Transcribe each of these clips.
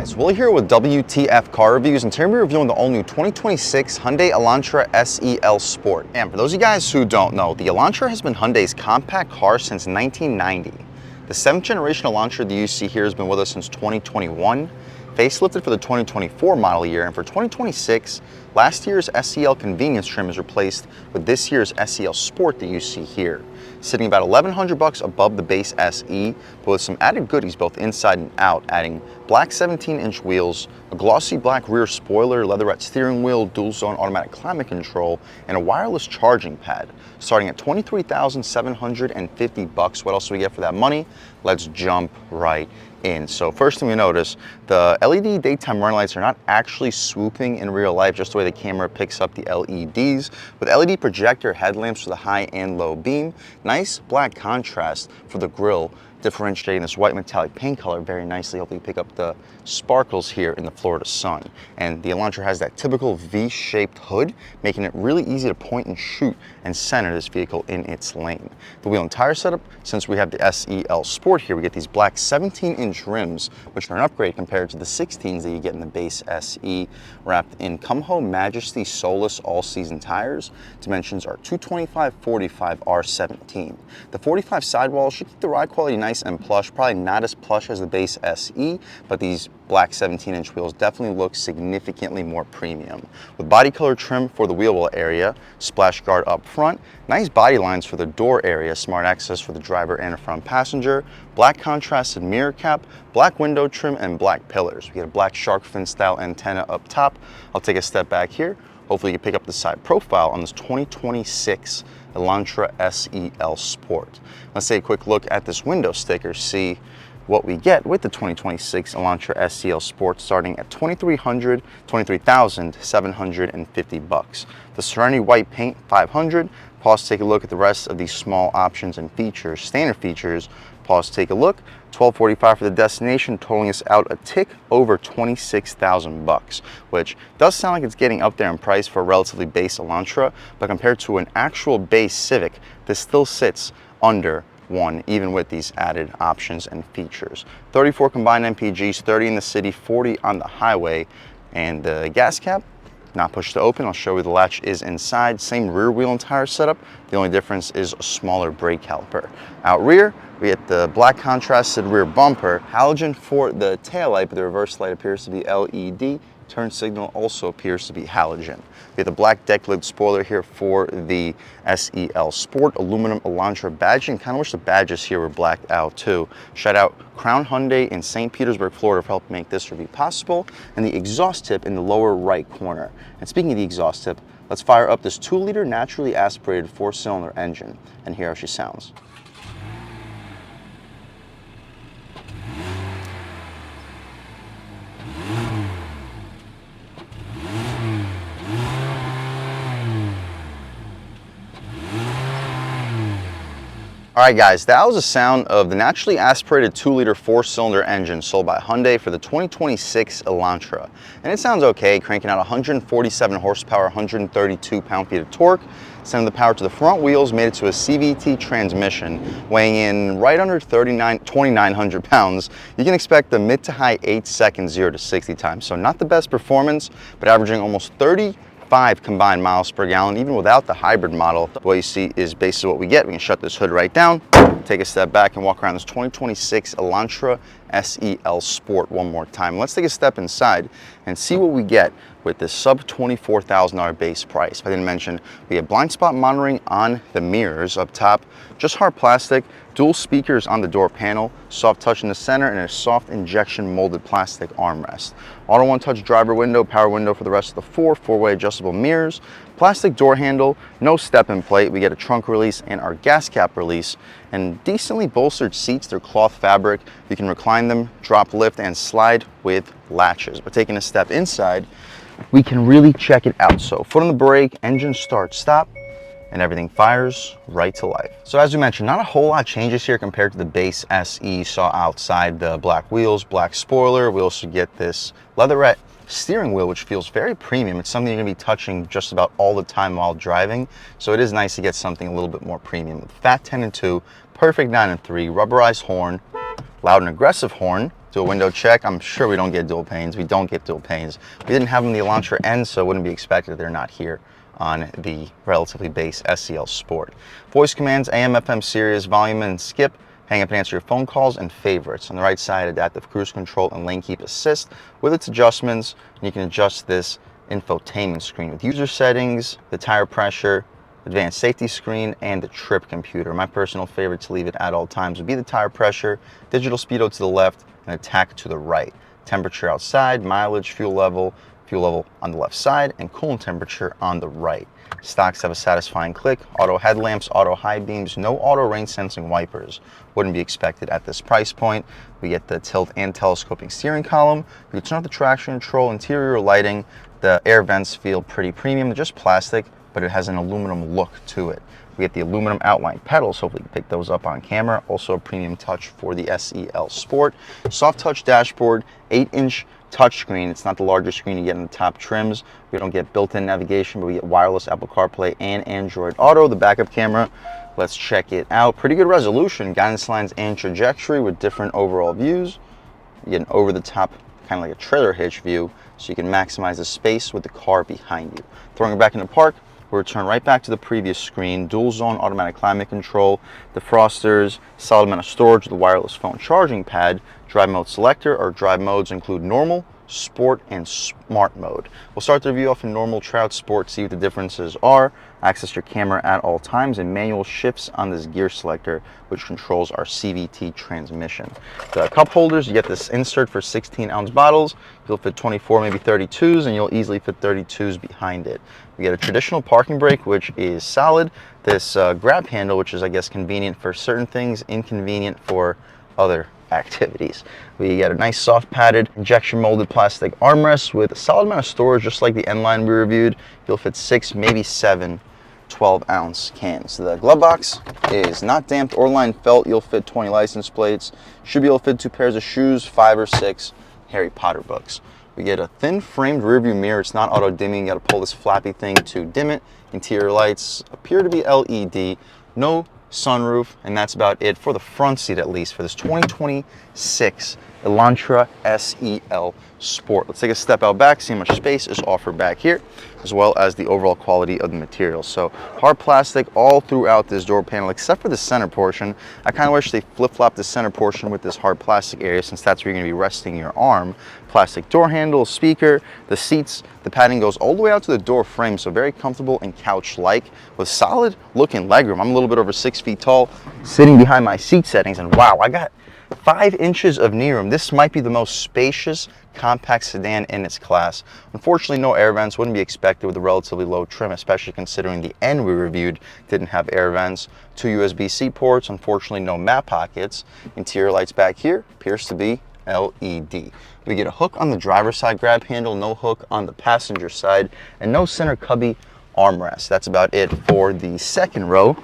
guys, Willie here with W.T.F car reviews, and today we're reviewing the all-new 2026 Hyundai Elantra SEL Sport. And for those of you guys who don't know, the Elantra has been Hyundai's compact car since 1990. The 7th generation Elantra that you see here has been with us since 2021, facelifted for the 2024 model year, and for 2026, last year's SEL convenience trim is replaced with this year's SEL Sport that you see here, sitting about $1,100 above the base SE, but with some added goodies both inside and out, adding black 17-inch wheels, a glossy black rear spoiler, leatherette steering wheel, dual zone automatic climate control, and a wireless charging pad, starting at $23,750. What else do we get for that money? Let's jump right in. So first thing we notice, the LED daytime running lights are not actually swooping in real life, just the way the camera picks up the LEDs, with LED projector headlamps for the high and low beam. Nice black contrast for the grille, differentiating this white metallic paint color very nicely. Hopefully you pick up the sparkles here in the Florida sun. And the Elantra has that typical V-shaped hood, making it really easy to point and shoot and center this vehicle in its lane. The wheel and tire setup, since we have the SEL Sport here, we get these black 17-inch rims, which are an upgrade compared to the 16s that you get in the base SE, wrapped in Come Home Majesty Solus all-season tires. Dimensions are 225/45 R17. The 45 sidewall should keep the ride quality nice and plush, probably not as plush as the base SE, but these black 17-inch wheels definitely look significantly more premium. With body color trim for the wheel well area, splash guard up front, nice body lines for the door area, smart access for the driver and front passenger, black contrasted mirror cap, black window trim, and black pillars. We get a black shark fin style antenna up top. I'll take a step back here. Hopefully you can pick up the side profile on this 2026 Elantra SEL Sport. Let's take a quick look at this window sticker, see what we get with the 2026 Elantra SEL Sport, starting at $23,750. The Serenity white paint, $500. Pause to take a look at the rest of these small options and features. Standard features, pause to take a look. $1,245 for the destination, totaling us out a tick over $26,000, which does sound like it's getting up there in price for a relatively base Elantra, but compared to an actual base Civic, this still sits under one, even with these added options and features. 34 combined MPGs, 30 in the city, 40 on the highway, and the gas cap, not pushed to open. I'll show you the latch is inside. Same rear wheel and tire setup. The only difference is a smaller brake caliper. Out rear, we get the black contrasted rear bumper, halogen for the taillight, but the reverse light appears to be LED. Turn signal also appears to be halogen. We have the black deck lid spoiler here for the SEL Sport, aluminum Elantra badging. Kind of wish the badges here were blacked out too. Shout out Crown Hyundai in St. Petersburg, Florida for helping make this review possible. And the exhaust tip in the lower right corner. And speaking of the exhaust tip, let's fire up this 2-liter naturally aspirated 4-cylinder engine and hear how she sounds. All right guys, that was the sound of the naturally aspirated 2-liter 4-cylinder engine sold by Hyundai for the 2026 Elantra. And it sounds okay, cranking out 147 horsepower, 132 pound-feet of torque, sending the power to the front wheels, made it to a CVT transmission, weighing in right under 2,900 pounds. You can expect the mid to high 8-second 0 to 60 time. So not the best performance, but averaging almost 35 combined miles per gallon, even without the hybrid model. What you see is basically what we get. We can shut this hood right down, take a step back and walk around this 2026 Elantra SEL Sport one more time. Let's take a step inside and see what we get with this sub $24,000 base price. If I didn't mention, we have blind spot monitoring on the mirrors up top, just hard plastic, dual speakers on the door panel, soft touch in the center, and a soft injection molded plastic armrest. Auto one-touch driver window, power window for the rest of the four-way adjustable mirrors, plastic door handle, no step-in plate. We get a trunk release and our gas cap release, and decently bolstered seats. They're cloth fabric. You can recline them, drop, lift, and slide with latches. But taking a step inside, we can really check it out. So foot on the brake, engine start, stop, and everything fires right to life. So as we mentioned, not a whole lot changes here compared to the base SE. Saw outside the black wheels, black spoiler. We also get this leatherette steering wheel, which feels very premium. It's something you're gonna be touching just about all the time while driving. So it is nice to get something a little bit more premium. Fat 10 and 2, perfect 9 and 3, rubberized horn, loud and aggressive horn, do a window check. I'm sure we don't get dual panes. We don't get dual panes. We didn't have them in the Elantra N, so it wouldn't be expected. They're not here on the relatively base SEL Sport. Voice commands, AM, FM, Sirius, volume and skip, hang up and answer your phone calls, and favorites. On the right side, adaptive cruise control and lane keep assist with its adjustments. And you can adjust this infotainment screen with user settings, the tire pressure, advanced safety screen, and the trip computer. My personal favorite to leave it at all times would be the tire pressure, digital speedo to the left, and attack to the right. Temperature outside, mileage, fuel level on the left side, and coolant temperature on the right. Stocks have a satisfying click, auto headlamps, auto high beams, no auto rain sensing wipers. Wouldn't be expected at this price point. We get the tilt and telescoping steering column. You can turn off the traction control, interior lighting. The air vents feel pretty premium. They're just plastic, but it has an aluminum look to it. We get the aluminum outline pedals, hopefully you can pick those up on camera. Also a premium touch for the SEL Sport. Soft touch dashboard, 8-inch touchscreen. It's not the largest screen you get in the top trims. We don't get built-in navigation, but we get wireless Apple CarPlay and Android Auto. The backup camera, let's check it out. Pretty good resolution, guidance lines and trajectory with different overall views. You get an over-the-top, kind of like a trailer hitch view, so you can maximize the space with the car behind you. Throwing it back into park, we'll return right back to the previous screen. Dual zone automatic climate control, defrosters, solid amount of storage with a wireless phone charging pad, drive mode selector. Our drive modes include normal, sport, and smart mode. We'll start the review off in normal, try out sport, see what the differences are. Access your camera at all times, and manual shifts on this gear selector, which controls our CVT transmission. The cup holders, you get this insert for 16-ounce bottles. You'll fit 24, maybe 32s, and you'll easily fit 32s behind it. We get a traditional parking brake, which is solid. This grab handle, which is, I guess, convenient for certain things, inconvenient for other activities. We get a nice soft padded injection molded plastic armrest with a solid amount of storage, just like the N-Line we reviewed. You'll fit 6, maybe 7 12-ounce cans. The glove box is not damped or lined felt. You'll fit 20 license plates. Should be able to fit 2 pairs of shoes, 5 or 6 Harry Potter books. We get a thin framed rearview mirror. It's not auto dimming. You got to pull this flappy thing to dim it. Interior lights appear to be LED. No sunroof, and that's about it for the front seat, at least for this 2026 Elantra SEL Sport. Let's take a step out back, see how much space is offered back here, as well as the overall quality of the material. So hard plastic all throughout this door panel, except for the center portion. I kind of wish they flip-flopped the center portion with this hard plastic area, since that's where you're going to be resting your arm. Plastic door handle, speaker, the seats, the padding goes all the way out to the door frame, so very comfortable and couch-like with solid looking legroom. I'm a little bit over 6 feet tall, sitting behind my seat settings, and wow, I got 5 inches of knee room. This might be the most spacious compact sedan in its class. Unfortunately, no air vents, wouldn't be expected with a relatively low trim, especially considering the N we reviewed didn't have air vents. 2 USB-C ports, unfortunately no map pockets. Interior lights back here appears to be LED. We get a hook on the driver's side grab handle, no hook on the passenger side, and no center cubby armrest. That's about it for the second row.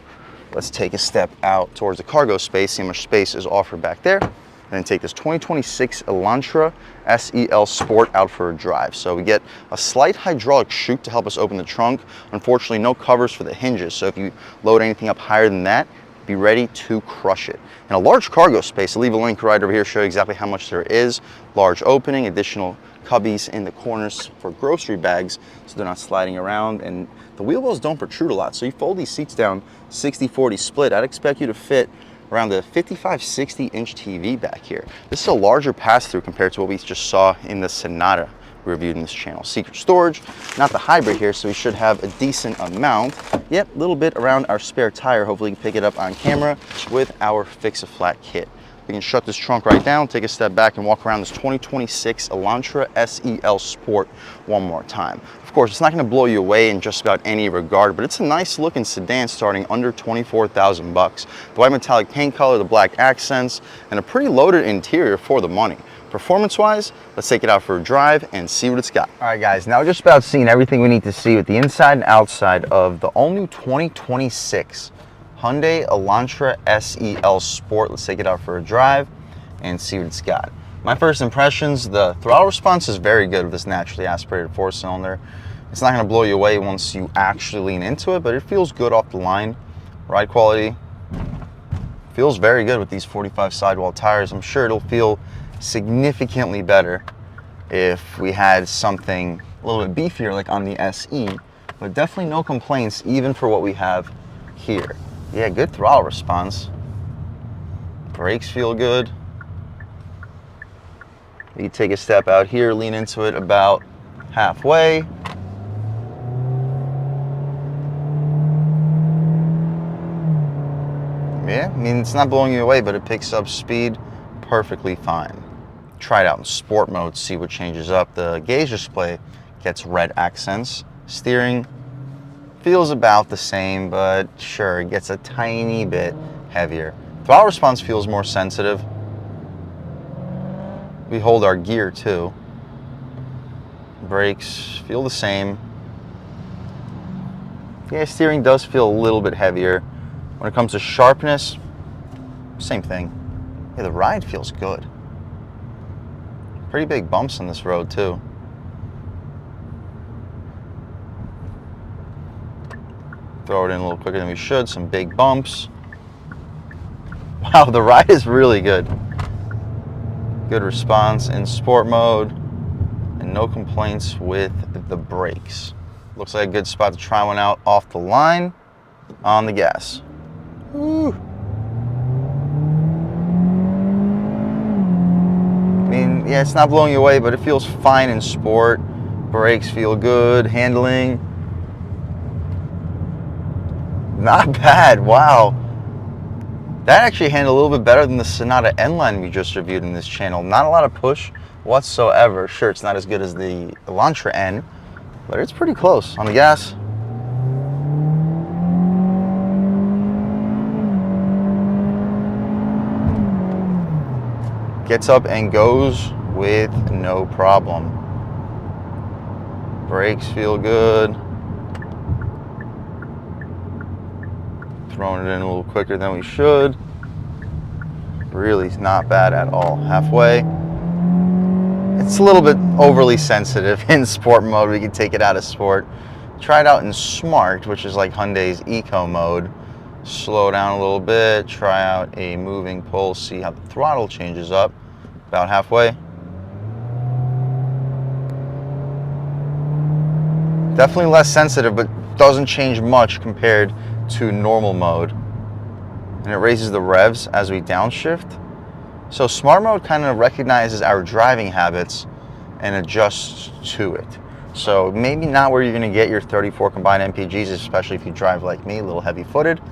Let's take a step out towards the cargo space, see how much space is offered back there, and then take this 2026 Elantra SEL Sport out for a drive. So we get a slight hydraulic chute to help us open the trunk. Unfortunately, no covers for the hinges, so if you load anything up higher than that, be ready to crush it. And a large cargo space. I'll leave a link right over here, show you exactly how much there is. Large opening, additional cubbies in the corners for grocery bags, so they're not sliding around, and the wheel wells don't protrude a lot. So you fold these seats down 60-40 split. I'd expect you to fit around the 55-60 inch TV back here. This is a larger pass-through compared to what we just saw in the Sonata reviewed in this channel. Secret storage, not the hybrid here, so we should have a decent amount. Yep, a little bit around our spare tire. Hopefully you can pick it up on camera with our Fix-A-Flat kit. We can shut this trunk right down, take a step back, and walk around this 2026 Elantra SEL Sport one more time. Of course, it's not going to blow you away in just about any regard, but it's a nice looking sedan starting under 24,000 bucks. The white metallic paint color, the black accents, and a pretty loaded interior for the money. Performance-wise, let's take it out for a drive and see what it's got. All right, guys, now just about seeing everything we need to see with the inside and outside of the all-new 2026 Hyundai Elantra SEL Sport. Let's take it out for a drive and see what it's got. My first impressions, the throttle response is very good with this naturally aspirated 4-cylinder. It's not going to blow you away once you actually lean into it, but it feels good off the line. Ride quality feels very good with these 45 sidewall tires. I'm sure it'll feel significantly better if we had something a little bit beefier like on the SE, but definitely no complaints even for what we have here. Yeah, good throttle response. Brakes feel good. You take a step out here, lean into it about halfway. Yeah, I mean, it's not blowing you away, but it picks up speed perfectly fine. Try it out in sport mode, see what changes up. The gauge display gets red accents. Steering feels about the same, but sure, it gets a tiny bit heavier. Throttle response feels more sensitive. We hold our gear too. Brakes feel the same. Yeah, steering does feel a little bit heavier. When it comes to sharpness, same thing. Yeah, the ride feels good. Pretty big bumps on this road too. Throw it in a little quicker than we should, some big bumps. Wow, the ride is really good. Good response in sport mode, and no complaints with the brakes. Looks like a good spot to try one out off the line on the gas. Woo. I mean, yeah, it's not blowing you away, but it feels fine in sport. Brakes feel good, handling. Not bad, wow. That actually handled a little bit better than the Sonata N-Line we just reviewed in this channel. Not a lot of push whatsoever. Sure, it's not as good as the Elantra N, but it's pretty close. On the gas. Gets up and goes with no problem. Brakes feel good. Throwing it in a little quicker than we should. Really not bad at all. Halfway. It's a little bit overly sensitive in sport mode. We can take it out of sport. Try it out in smart, which is like Hyundai's eco mode. Slow down a little bit. Try out a moving pull. See how the throttle changes up. About halfway. Definitely less sensitive, but doesn't change much compared to normal mode. And it raises the revs as we downshift. So smart mode kind of recognizes our driving habits and adjusts to it. So maybe not where you're going to get your 34 combined MPGs, especially if you drive like me, a little heavy footed.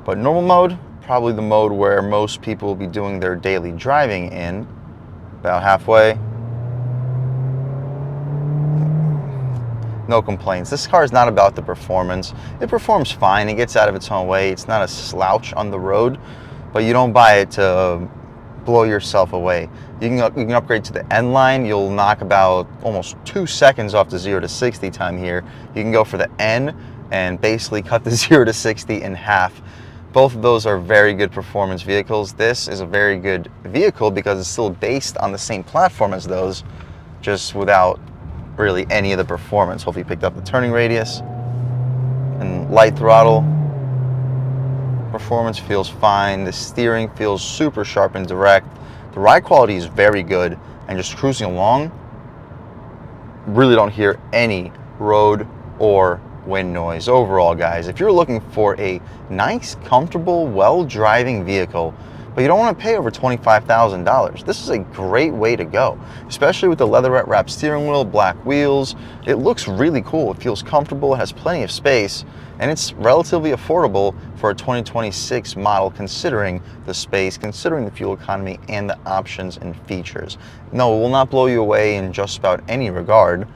But normal mode, probably the mode where most people will be doing their daily driving in. About halfway. No complaints. This car is not about the performance. It performs fine. It gets out of its own way. It's not a slouch on the road, but you don't buy it to blow yourself away. You can upgrade to the N-Line. You'll knock about almost 2 seconds off the 0 to 60 time here. You can go for the N and basically cut the 0 to 60 in half. Both of those are very good performance vehicles. This is a very good vehicle because it's still based on the same platform as those, just without really any of the performance. Hopefully you picked up the turning radius and light throttle. Performance feels fine. The steering feels super sharp and direct. The ride quality is very good, and just cruising along, really don't hear any road or wind noise. Overall, guys, if you're looking for a nice, comfortable, well-driving vehicle, but you don't want to pay over $25,000, this is a great way to go, especially with the leatherette wrapped steering wheel, black wheels. It looks really cool. It feels comfortable. It has plenty of space, and it's relatively affordable for a 2026 model, considering the space, considering the fuel economy, and the options and features. No, it will not blow you away in just about any regard,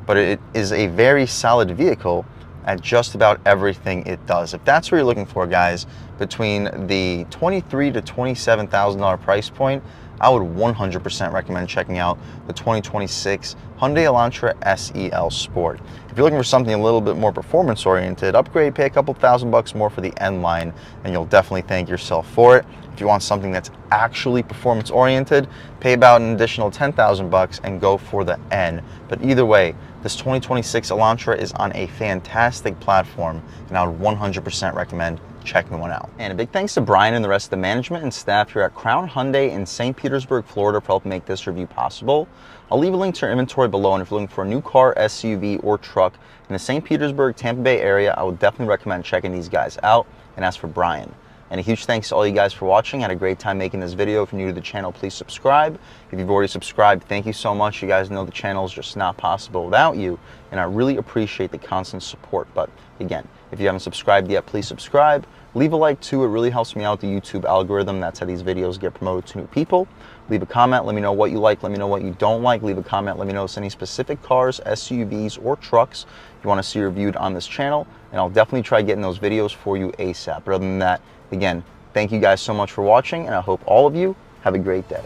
but it is a very solid vehicle at just about everything it does. If that's what you're looking for, guys, between the $23,000 to $27,000 price point, I would 100% recommend checking out the 2026 Hyundai Elantra SEL Sport. If you're looking for something a little bit more performance oriented, upgrade, pay a couple $1,000 more for the N-Line, and you'll definitely thank yourself for it. If you want something that's actually performance oriented, pay about an additional $10,000 and go for the N. But either way, this 2026 Elantra is on a fantastic platform, and I would 100% recommend checking one out. And a big thanks to Brian and the rest of the management and staff here at Crown Hyundai in St. Petersburg, Florida for helping make this review possible. I'll leave a link to their inventory below, and if you're looking for a new car, SUV, or truck in the St. Petersburg, Tampa Bay area, I would definitely recommend checking these guys out. And as for Brian, and a huge thanks to all you guys for watching. I had a great time making this video. If you're new to the channel, please subscribe. If you've already subscribed, thank you so much. You guys know the channel is just not possible without you, and I really appreciate the constant support. But again, if you haven't subscribed yet, please subscribe. Leave a like too. It really helps me out, the YouTube algorithm. That's how these videos get promoted to new people. Leave a comment. Let me know what you like. Let me know what you don't like. Leave a comment. Let me know if any specific cars, SUVs, or trucks you want to see reviewed on this channel, and I'll definitely try getting those videos for you ASAP. But other than that, again, thank you guys so much for watching, and I hope all of you have a great day.